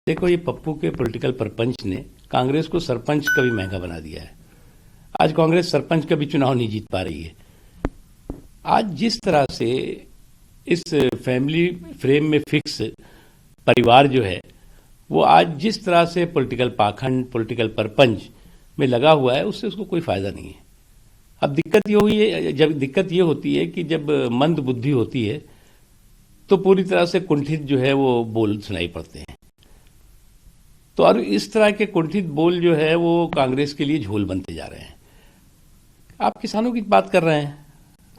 देखो, ये पप्पू के पॉलिटिकल परपंच ने कांग्रेस को सरपंच का भी महंगा बना दिया है। आज कांग्रेस सरपंच का भी चुनाव नहीं जीत पा रही है। आज जिस तरह से इस फैमिली फ्रेम में फिक्स परिवार जो है, वो आज जिस तरह से पॉलिटिकल पाखंड, पॉलिटिकल परपंच में लगा हुआ है, उससे उसको कोई फायदा नहीं है। अब दिक्कत ये होती है कि जब मंद बुद्धि होती है तो पूरी तरह से कुंठित जो है वो बोल सुनाई पड़ते हैं। तो और इस तरह के कुंठित बोल जो है वो कांग्रेस के लिए झोल बनते जा रहे हैं। आप किसानों की बात कर रहे हैं।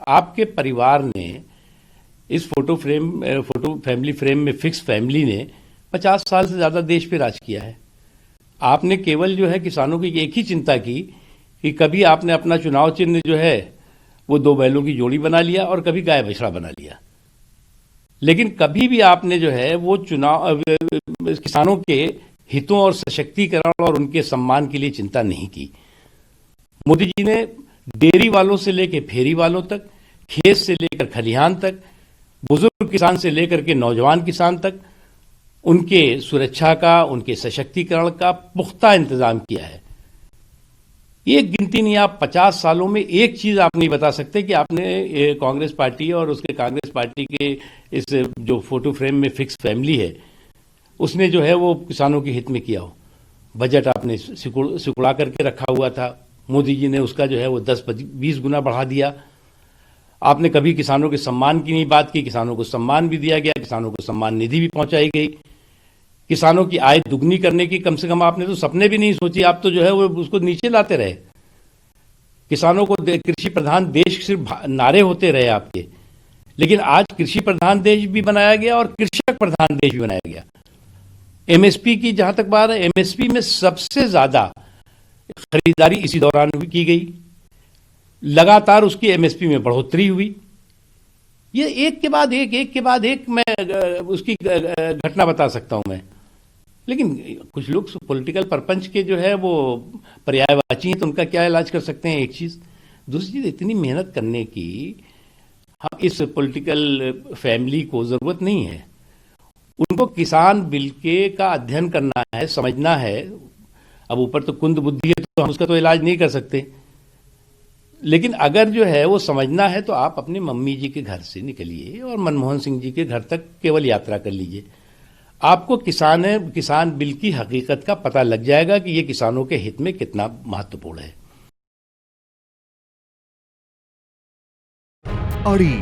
आपके परिवार ने इस फोटो फैमिली फ्रेम में फिक्स फैमिली ने 50 साल से ज्यादा देश पे राज किया है। आपने केवल जो है किसानों की एक ही चिंता की कि कभी आपने अपना चुनाव चिन्ह जो है वो 2 बैलों की जोड़ी बना लिया और कभी गाय बछड़ा बना लिया, लेकिन कभी भी आपने जो है वो चुनाव किसानों के हितों और सशक्तिकरण और उनके सम्मान के लिए चिंता नहीं की। मोदी जी ने डेयरी वालों से लेकर फेरी वालों तक, खेत से लेकर खलिहान तक, बुजुर्ग किसान से लेकर के नौजवान किसान तक उनके सुरक्षा का, उनके सशक्तिकरण का पुख्ता इंतजाम किया है। एक गिनती नहीं, आप 50 सालों में एक चीज आप नहीं बता सकते कि आपने कांग्रेस पार्टी और उसके कांग्रेस पार्टी के इस जो फोटो फ्रेम में फिक्स फैमिली है उसने जो है वो किसानों के हित में किया हो। बजट आपने सिकुड़ा करके रखा हुआ था, मोदी जी ने उसका जो है वो 10-20 गुना बढ़ा दिया। आपने कभी किसानों के सम्मान की नहीं बात की, किसानों को सम्मान भी दिया गया, किसानों को सम्मान निधि भी पहुंचाई गई। किसानों की आय दुगनी करने की कम से कम आपने तो सपने भी नहीं सोची, आप तो जो है वो उसको नीचे लाते रहे। किसानों को कृषि प्रधान देश सिर्फ नारे होते रहे आपके, लेकिन आज कृषि प्रधान देश भी बनाया गया और कृषक प्रधान देश भी बनाया गया। एमएसपी की जहां तक बात है, एमएसपी में सबसे ज्यादा खरीदारी इसी दौरान की गई, लगातार उसकी एमएसपी में बढ़ोतरी हुई। ये एक के बाद एक मैं उसकी घटना बता सकता हूं मैं, लेकिन कुछ लोग पॉलिटिकल परपंच के जो है वो पर्यायवाची हैं, तो उनका क्या इलाज कर सकते हैं। एक चीज, दूसरी चीज, इतनी मेहनत करने की हम इस पॉलिटिकल फैमिली को जरूरत नहीं है। उनको किसान बिल के का अध्ययन करना है, समझना है। अब ऊपर तो कुंद बुद्धि है तो हम उसका तो इलाज नहीं कर सकते, लेकिन अगर जो है वो समझना है तो आप अपने मम्मी जी के घर से निकलिए और मनमोहन सिंह जी के घर तक केवल यात्रा कर लीजिए। आपको किसान बिल की हकीकत का पता लग जाएगा कि ये किसानों के हित में कितना महत्वपूर्ण है। अड़ी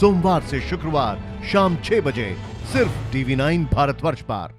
सोमवार से शुक्रवार शाम 6 बजे सिर्फ TV9 भारतवर्ष पर।